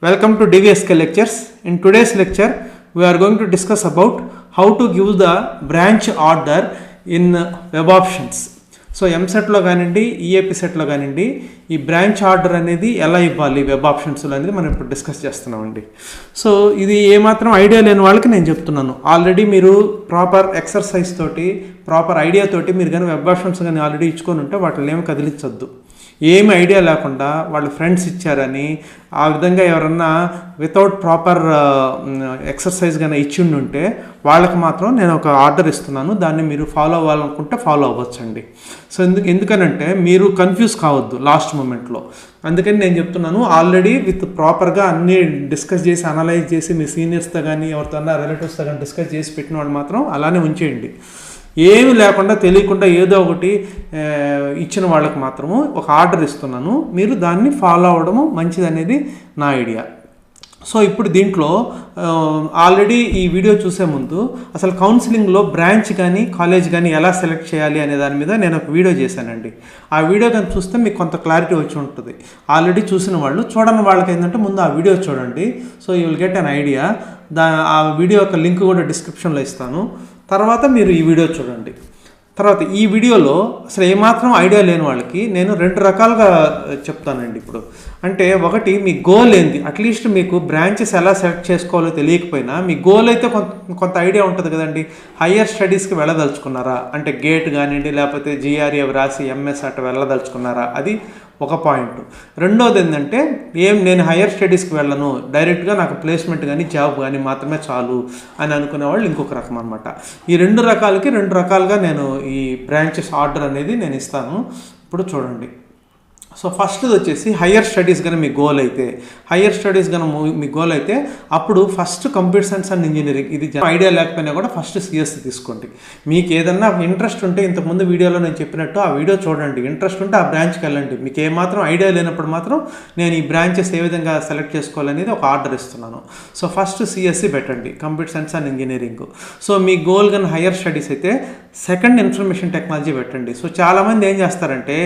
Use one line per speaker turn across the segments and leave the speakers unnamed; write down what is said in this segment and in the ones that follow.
Welcome to DVSK lectures. In today's lecture, we are going to discuss about how to give the branch order in web options. So ఎంసెట్లో కానివ్వండి EAP సెట్లో కానివ్వండి ఈ branch order అనేది ఎలా ఇవ్వాలి web ఆప్షన్స్లో అనేది మనం ఇప్పుడు డిస్కస్ చేస్తున్నామండి. సో ఇది ఏమాత్రం ఐడియా లేని వాళ్ళకి నేను చెప్తున్నాను. ఆల్రెడీ మీరు ప్రాపర్ ఎక్సర్సైజ్ తోటి ప్రాపర్ ఐడియా తోటి మీరు కానీ వెబ్ ఆప్షన్స్ కానీ ఆల్రెడీ ఇచ్చుకొని ఉంటే వాటిని ఏమి కదిలించొద్దు. ఏమి ఐడియా లేకుండా వాళ్ళ ఫ్రెండ్స్ ఇచ్చారని ఆ విధంగా ఎవరన్నా వితౌట్ ప్రాపర్ ఎక్సర్సైజ్ కానీ ఇచ్చి ఉంటే వాళ్ళకి మాత్రం నేను ఒక ఆర్డర్ ఇస్తున్నాను, దాన్ని మీరు ఫాలో అవ్వాలనుకుంటే ఫాలో అవ్వచ్చండి. సో ఎందుకనంటే మీరు కన్ఫ్యూజ్ కావద్దు లాస్ట్ మూమెంట్లో. అందుకని నేను చెప్తున్నాను, ఆల్రెడీ విత్ ప్రాపర్గా అన్నీ డిస్కస్ చేసి అనలైజ్ చేసి మీ సీనియర్స్తో కానీ ఎవరితో రిలేటివ్స్తో కానీ డిస్కస్ చేసి పెట్టిన వాళ్ళు మాత్రం అలానే ఉంచేయండి. ఏమి లేకుండా తెలియకుండా ఏదో ఒకటి ఇచ్చిన వాళ్ళకి మాత్రము ఒక ఆర్డర్ ఇస్తున్నాను, మీరు దాన్ని ఫాలో అవ్వడము మంచిది అనేది నా ఐడియా. సో ఇప్పుడు దీంట్లో ఆల్రెడీ ఈ వీడియో చూసే ముందు అసలు కౌన్సిలింగ్లో బ్రాంచ్ కానీ కాలేజ్ కానీ ఎలా సెలెక్ట్ చేయాలి అనే దాని మీద నేను ఒక వీడియో చేశానండి. ఆ వీడియో కానీ చూస్తే మీకు కొంత క్లారిటీ వచ్చి ఉంటుంది. ఆల్రెడీ చూసిన వాళ్ళు, చూడని వాళ్ళకి ఏంటంటే ముందు ఆ వీడియో చూడండి. So you will get an idea. ఆ వీడియో యొక్క లింక్ కూడా డిస్క్రిప్షన్లో ఇస్తాను. తర్వాత మీరు ఈ వీడియో చూడండి. తర్వాత ఈ వీడియోలో అసలు ఏమాత్రం ఐడియా లేని వాళ్ళకి నేను రెండు రకాలుగా చెప్తానండి ఇప్పుడు. అంటే ఒకటి, మీ గోల్ ఏంది, అట్లీస్ట్ మీకు బ్రాంచెస్ ఎలా సెలెక్ట్ చేసుకోవాలో తెలియకపోయినా మీ గోల్ అయితే కొంత ఐడియా ఉంటుంది కదండి. హయ్యర్ స్టడీస్కి వెళ్ళదలుచుకున్నారా అంటే గేట్ కానివ్వండి, లేకపోతే జిఆర్ఏ రాసి ఎంఎస్ అట్లా వెళ్ళదలుచుకున్నారా, అది ఒక పాయింట్. రెండోది ఏంటంటే నేను హయ్యర్ స్టడీస్కి వెళ్ళను, డైరెక్ట్గా నాకు ప్లేస్మెంట్ కానీ జాబ్ కానీ మాత్రమే చాలు అని అనుకునే వాళ్ళు ఇంకొక రకం అనమాట. ఈ రెండు రకాలుగా నేను ఈ బ్రాంచెస్ ఆర్డర్ అనేది నేను ఇస్తాను. ఇప్పుడు చూడండి. సో ఫస్ట్ది వచ్చేసి హయ్యర్ స్టడీస్ కానీ మీ గోల్ అయితే, అప్పుడు first computer science and engineering, ఇది ఐడియా లేకపోయినా కూడా ఫస్ట్ సిఎస్సి తీసుకోండి. మీకు ఏదన్నా ఇంట్రెస్ట్ ఉంటే ఇంతకుముందు వీడియోలో నేను చెప్పినట్టు ఆ వీడియో చూడండి, ఇంట్రెస్ట్ ఉంటే ఆ బ్రాంచ్కి వెళ్ళండి. మీకు ఏమాత్రం ఐడియా లేనప్పుడు మాత్రం నేను ఈ బ్రాంచెస్ ఏ విధంగా సెలెక్ట్ చేసుకోవాలనేది ఒక ఆర్డర్ ఇస్తున్నాను. సో ఫస్ట్ సిఎస్సి పెట్టండి, computer science and engineering. So మీ గోల్ కానీ హయ్యర్ స్టడీస్ అయితే సెకండ్ ఇన్ఫర్మేషన్ టెక్నాలజీ పెట్టండి. సో చాలామంది ఏం చేస్తారంటే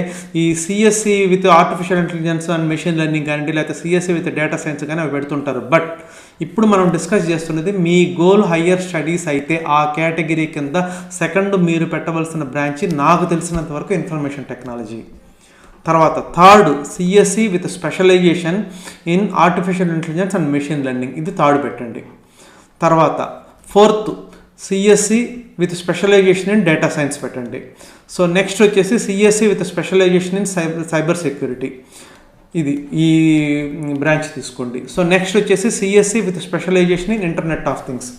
ఈ CSC with artificial intelligence and machine learning కానీ లేకపోతే సిఎస్సి విత్ డేటా సైన్స్ కానీ అవి పెడుతుంటారు. బట్ ఇప్పుడు మనం డిస్కస్ చేస్తున్నది మీ గోల్ హయ్యర్ స్టడీస్ అయితే ఆ కేటగిరీ కింద సెకండ్ మీరు పెట్టవలసిన బ్రాంచ్ నాకు తెలిసినంత వరకు ఇన్ఫర్మేషన్ టెక్నాలజీ. తర్వాత third, CSC with specialisation in artificial intelligence and machine learning, ఇది థర్డ్ పెట్టండి. తర్వాత fourth, CSC with specialisation in data science పెట్టండి. సో నెక్స్ట్ వచ్చేసి CSC with specialisation in cyber security, ఇది ఈ బ్రాంచ్ తీసుకోండి. సో నెక్స్ట్ వచ్చేసి CSC with specialisation in internet of things.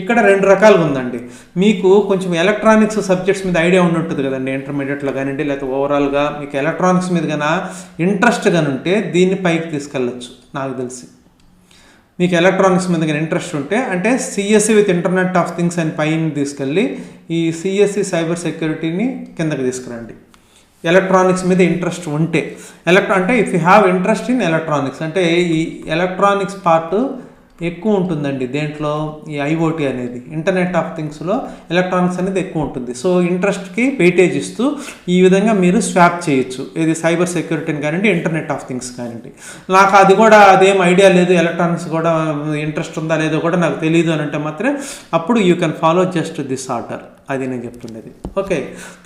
ఇక్కడ రెండు రకాలుగా ఉందండి. మీకు కొంచెం ఎలక్ట్రానిక్స్ సబ్జెక్ట్స్ మీద ఐడియా ఉంటుంది కదండి, ఇంటర్మీడియట్లో కానివ్వండి లేకపోతే ఓవరాల్గా మీకు ఎలక్ట్రానిక్స్ మీద కానీ ఇంట్రెస్ట్ కానీ ఉంటే దీన్ని పైకి తీసుకెళ్ళచ్చు. నాకు తెలిసి మీకు ఎలక్ట్రానిక్స్ మీద కానీ ఇంట్రెస్ట్ ఉంటే అంటే CSC with internet of things అని పైన తీసుకెళ్ళి ఈ సిఎస్సి సైబర్ సెక్యూరిటీని కిందకి తీసుకురండి. ఎలక్ట్రానిక్స్ మీద ఇంట్రెస్ట్ ఉంటే అంటే if you have interest in electronics, అంటే ఈ ఎలక్ట్రానిక్స్ పార్ట్ ఎక్కువ ఉంటుందండి దేంట్లో, ఈ ఐఓటీ అనేది ఇంటర్నెట్ ఆఫ్ థింగ్స్లో ఎలక్ట్రానిక్స్ అనేది ఎక్కువ ఉంటుంది. సో ఇంట్రెస్ట్కి వెయిటేజ్ ఇస్తూ ఈ విధంగా మీరు స్వాప్ చేయొచ్చు, ఇది సైబర్ సెక్యూరిటీని కానివ్వండి ఇంటర్నెట్ ఆఫ్ థింగ్స్ కానివ్వండి. నాకు అదేం ఐడియా లేదు, ఎలక్ట్రానిక్స్ కూడా ఇంట్రెస్ట్ ఉందా లేదో కూడా నాకు తెలియదు అని అంటే మాత్రం అప్పుడు you can follow just this order, అది నేను చెప్తుండేది. ఓకే,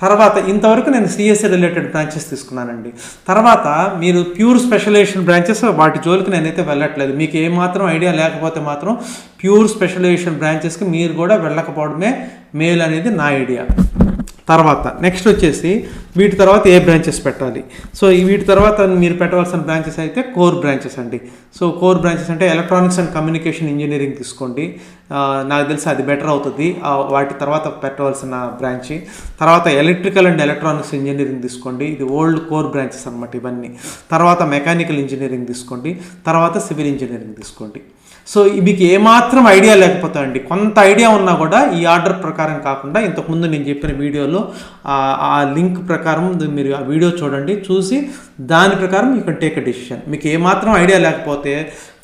తర్వాత ఇంతవరకు నేను సిఎస్సి రిలేటెడ్ బ్రాంచెస్ తీసుకున్నానండి. తర్వాత మీరు ప్యూర్ స్పెషలైజేషన్ బ్రాంచెస్ వాటి జోలికి నేనైతే వెళ్ళట్లేదు. మీకు ఏమాత్రం ఐడియా లేకపోతే మాత్రం ప్యూర్ స్పెషలైజేషన్ బ్రాంచెస్కి మీరు కూడా వెళ్ళకపోవడమే మేలు అనేది నా ఐడియా. తర్వాత నెక్స్ట్ వచ్చేసి వీటి తర్వాత ఏ బ్రాంచెస్ పెట్టాలి. సో వీటి తర్వాత మీరు పెట్టవలసిన బ్రాంచెస్ అయితే కోర్ బ్రాంచెస్ అండి. సో కోర్ బ్రాంచెస్ అంటే ఎలక్ట్రానిక్స్ అండ్ కమ్యూనికేషన్ ఇంజనీరింగ్ తీసుకోండి, నాకు తెలిసి అది బెటర్ అవుతుంది. వాటి తర్వాత పెట్టవలసిన బ్రాంచ్. తర్వాత ఎలక్ట్రికల్ అండ్ ఎలక్ట్రానిక్స్ ఇంజనీరింగ్ తీసుకోండి, ఇది ఓల్డ్ కోర్ బ్రాంచెస్ అనమాట ఇవన్నీ. తర్వాత మెకానికల్ ఇంజనీరింగ్ తీసుకోండి, తర్వాత సివిల్ ఇంజనీరింగ్ తీసుకోండి. సో మీకు ఏమాత్రం ఐడియా లేకపోతే అండి, కొంత ఐడియా ఉన్నా కూడా ఈ ఆర్డర్ ప్రకారం కాకుండా ఇంతకుముందు నేను చెప్పిన వీడియోలో ఆ లింక్ ప్రకారం మీరు ఆ వీడియో చూడండి, చూసి దాని ప్రకారం you can take a decision. మీకు ఏమాత్రం ఐడియా లేకపోతే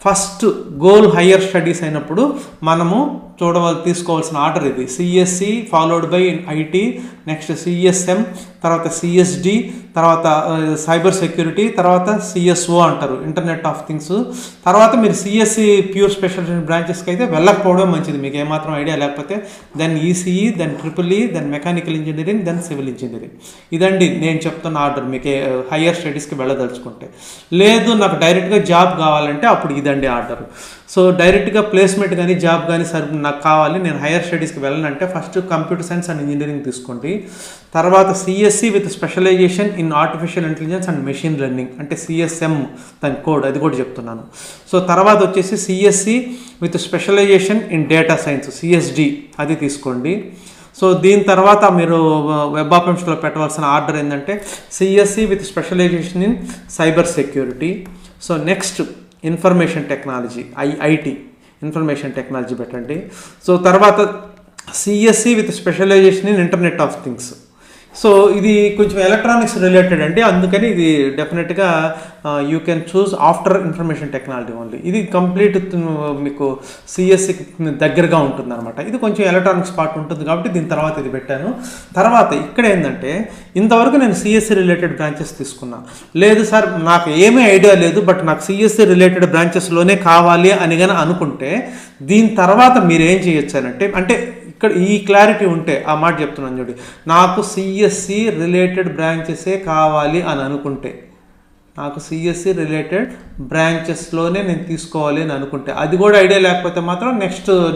ఫస్ట్ గోల్ హయ్యర్ స్టడీస్ అయినప్పుడు మనము తీసుకోవాల్సిన ఆర్డర్ ఇది. CSC followed by IT, next CSM, తర్వాత సిఎస్డి, తర్వాత సైబర్ సెక్యూరిటీ, తర్వాత సిఎస్ఓ అంటారు ఇంటర్నెట్ ఆఫ్ థింగ్స్. తర్వాత మీరు సిఎస్సి ప్యూర్ స్పెషలైజేషన్ బ్రాంచెస్కి అయితే వెళ్ళకపోవడం మంచిది, మీకు ఏమాత్రం ఐడియా లేకపోతే. Then ECE, then triple E, then mechanical engineering, then civil engineering. ఇదండి నేను చెప్తున్న ఆర్డర్ మీకు హయ్యర్ స్టడీస్కి వెళ్ళదలుచుకుంటే. లేదు నాకు డైరెక్ట్గా జాబ్ కావాలంటే అప్పుడు ఇదండి ఆర్డర్. సో డైరెక్ట్గా ప్లేస్మెంట్ కానీ జాబ్ కానీ నాకు కావాలి, నేను హైయర్ స్టడీస్కి వెళ్ళాలంటే first computer science and engineering తీసుకోండి. తర్వాత CSC with specialisation in artificial intelligence and machine learning, అంటే సిఎస్ఎం దాని కోడ్, అది కూడా చెప్తున్నాను. సో తర్వాత వచ్చేసి CSC with specialisation in data science, CSD, అది తీసుకోండి. సో దీని తర్వాత మీరు వెబ్ ఆప్షన్స్లో పెట్టవలసిన ఆర్డర్ ఏంటంటే CSC with specialisation in cyber security. So next information technology, IT information technology పెట్టండి. సో తర్వాత CSC with specialisation in internet of things. So ఇది కొంచెం ఎలక్ట్రానిక్స్ రిలేటెడ్ అండి, అందుకని ఇది డెఫినెట్గా you can choose after information technology only. ఇది complete మీకు సిఎస్సికి దగ్గరగా ఉంటుంది అనమాట. ఇది కొంచెం ఎలక్ట్రానిక్స్ పార్ట్ ఉంటుంది కాబట్టి దీని తర్వాత ఇది పెట్టాను. తర్వాత ఇక్కడ ఏంటంటే ఇంతవరకు నేను సిఎస్సి రిలేటెడ్ బ్రాంచెస్ తీసుకున్నాను. లేదు సార్ నాకు ఏమీ ఐడియా లేదు, బట్ నాకు సిఎస్సి రిలేటెడ్ బ్రాంచెస్లోనే కావాలి అని కానీ అనుకుంటే దీని తర్వాత మీరు ఏం చేయొచ్చు అంటే ఇక్కడ ఈ క్లారిటీ ఉంటే ఆ మాట చెప్తున్నాను చూడండి, నాకు సిఎస్సి రిలేటెడ్ బ్రాంచెసే కావాలి అని అనుకుంటే, నాకు సిఎస్సి రిలేటెడ్ బ్రాంచెస్లోనే నేను తీసుకోవాలి అని అనుకుంటే, అది కూడా ఐడియా లేకపోతే మాత్రం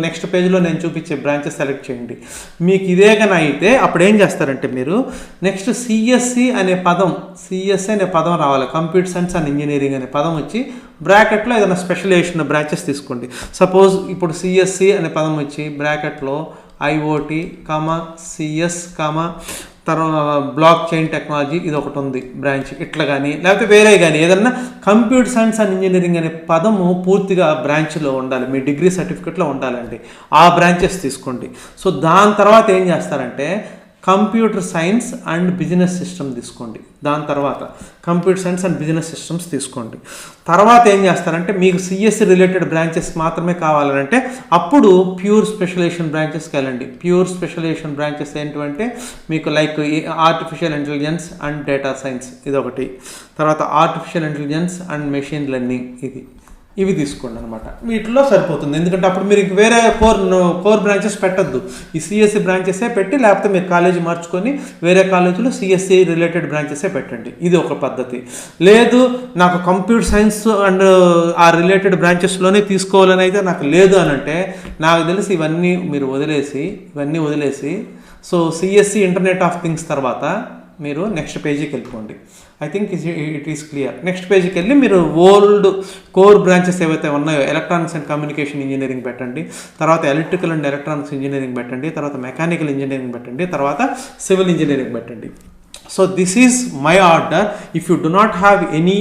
నెక్స్ట్ పేజ్లో నేను చూపించే బ్రాంచెస్ సెలెక్ట్ చేయండి. మీకు ఇదే కానీ అయితే అప్పుడు ఏం చేస్తారంటే మీరు నెక్స్ట్ సిఎస్సి అనే పదం రావాలి, కంప్యూటర్ సైన్స్ అండ్ ఇంజనీరింగ్ అనే పదం వచ్చి బ్రాకెట్లో ఏదైనా స్పెషలైజేషన్ బ్రాంచెస్ తీసుకోండి. సపోజ్ ఇప్పుడు సిఎస్సి అనే పదం వచ్చి బ్రాకెట్లో ఐఓటి, సిఎస్, తర్వాత బ్లాక్ చైన్ టెక్నాలజీ, ఇది ఒకటి ఉంది బ్రాంచ్, ఇట్లా కానీ లేకపోతే వేరే కానీ ఏదన్నా కంప్యూటర్ సైన్స్ అండ్ ఇంజనీరింగ్ అనే పదము పూర్తిగా బ్రాంచ్లో ఉండాలి, మీ డిగ్రీ సర్టిఫికెట్లో ఉండాలండి. ఆ బ్రాంచెస్ తీసుకోండి. సో దాని తర్వాత ఏం చేస్తారంటే computer science and business system తీసుకోండి. దాని తర్వాత computer science and business systems తీసుకోండి. తర్వాత ఏం చేస్తారంటే మీకు సిఎస్సి రిలేటెడ్ బ్రాంచెస్ మాత్రమే కావాలంటే అప్పుడు ప్యూర్ స్పెషలైజేషన్ బ్రాంచెస్కి వెళ్ళండి. ప్యూర్ స్పెషలైజేషన్ బ్రాంచెస్ ఏంటంటే మీకు like artificial intelligence and data science, ఇది ఒకటి. తర్వాత artificial intelligence and machine learning, ఇవి తీసుకోండి అనమాట. వీటిలో సరిపోతుంది, ఎందుకంటే అప్పుడు మీరు వేరే కోర్ బ్రాంచెస్ పెట్టద్దు, ఈ సిఎస్సి బ్రాంచెసే పెట్టి, లేకపోతే మీరు కాలేజీ మార్చుకొని వేరే కాలేజీలో సిఎస్సి రిలేటెడ్ బ్రాంచెసే పెట్టండి. ఇది ఒక పద్ధతి. లేదు నాకు కంప్యూటర్ సైన్స్ అండ్ ఆ రిలేటెడ్ బ్రాంచెస్లోనే తీసుకోవాలని అయితే నాకు లేదు అని అంటే నాకు తెలిసి ఇవన్నీ వదిలేసి so CSC internet of things తర్వాత మీరు నెక్స్ట్ పేజీకి వెళ్ళిపోండి. I think it is clear. Next పేజీకి వెళ్ళి మీరు ఓల్డ్ కోర్ బ్రాంచెస్ ఏవైతే ఉన్నాయో ఎలక్ట్రానిక్స్ అండ్ కమ్యూనికేషన్ ఇంజనీరింగ్ పెట్టండి, తర్వాత ఎలక్ట్రికల్ అండ్ ఎలక్ట్రానిక్స్ ఇంజనీరింగ్ పెట్టండి, తర్వాత మెకానికల్ ఇంజనీరింగ్ పెట్టండి, తర్వాత సివిల్ ఇంజనీరింగ్ పెట్టండి. So this is my order. If you do not have any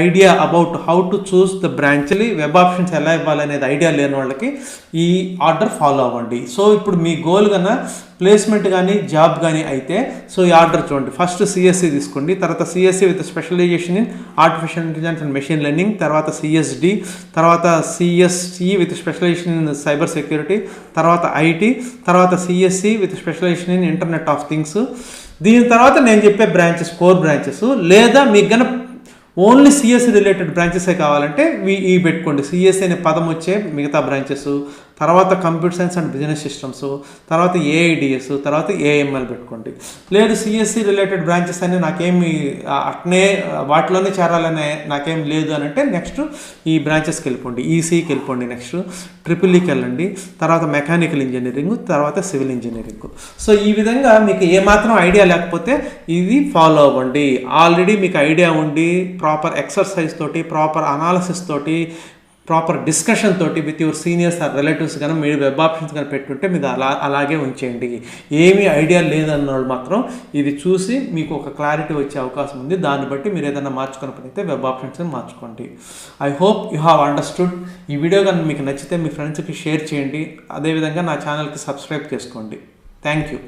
idea about how to choose the బ్రాంచ్లీ వెబ్ ఆప్షన్స్ ఎలా ఇవ్వాలనేది ఐడియా లేని వాళ్ళకి ఈ ఆర్డర్ ఫాలో అవ్వండి. సో ఇప్పుడు మీ గోల్ కన్నా ప్లేస్మెంట్ కానీ జాబ్ కానీ అయితే సో ఈ ఆర్డర్ చూడండి. ఫస్ట్ సిఎస్సి తీసుకోండి, తర్వాత CSC with specialisation in artificial intelligence and machine learning, తర్వాత సిఎస్డి, తర్వాత CSC with specialisation in cyber security, తర్వాత ఐటీ, తర్వాత CSC with specialisation in internet of things. దీని తర్వాత నేను చెప్పే బ్రాంచెస్ కోర్ బ్రాంచెస్, లేదా మీకు గన ఓన్లీ సిఎస్సి రిలేటెడ్ బ్రాంచెసే కావాలంటే ఈ పెట్టుకోండి. సిఎస్సి అనే పదం వచ్చే మిగతా బ్రాంచెస్, తర్వాత computer science and business systems, తర్వాత ఏఐడిఎస్, తర్వాత ఏఎంఎల్ పెట్టుకోండి. లేదు సిఎస్సి రిలేటెడ్ బ్రాంచెస్ అని నాకేమి అట్నే వాటిలోనే చేరాలనే నాకేం లేదు అని అంటే నెక్స్ట్ ఈ బ్రాంచెస్కి వెళ్ళిపోండి. ఈసీకి వెళ్ళిపోండి, నెక్స్ట్ ట్రిపుల్ఈకి వెళ్ళండి, తర్వాత మెకానికల్ ఇంజనీరింగ్, తర్వాత సివిల్ ఇంజనీరింగ్. సో ఈ విధంగా మీకు ఏమాత్రం ఐడియా లేకపోతే ఇది ఫాలో అవ్వండి. ఆల్రెడీ మీకు ఐడియా ఉండి ప్రాపర్ ఎక్సర్సైజ్ తోటి, ప్రాపర్ అనాలిసిస్ తోటి, ప్రాపర్ డిస్కషన్ తోటి with your seniors or relatives కానీ మీరు వెబ్ ఆప్షన్స్ కానీ పెట్టుంటే మీరు అలాగే ఉంచేయండి. ఏమీ ఐడియా లేదన్న వాళ్ళు మాత్రం ఇది చూసి మీకు ఒక క్లారిటీ వచ్చే అవకాశం ఉంది. దాన్ని బట్టి మీరు ఏదైనా మార్చుకున్నప్పుడైతే వెబ్ ఆప్షన్స్ని మార్చుకోండి. I hope you have understood. ఈ వీడియో కానీ మీకు నచ్చితే మీ ఫ్రెండ్స్కి షేర్ చేయండి. అదేవిధంగా నా ఛానల్కి సబ్స్క్రైబ్ చేసుకోండి. Thank you.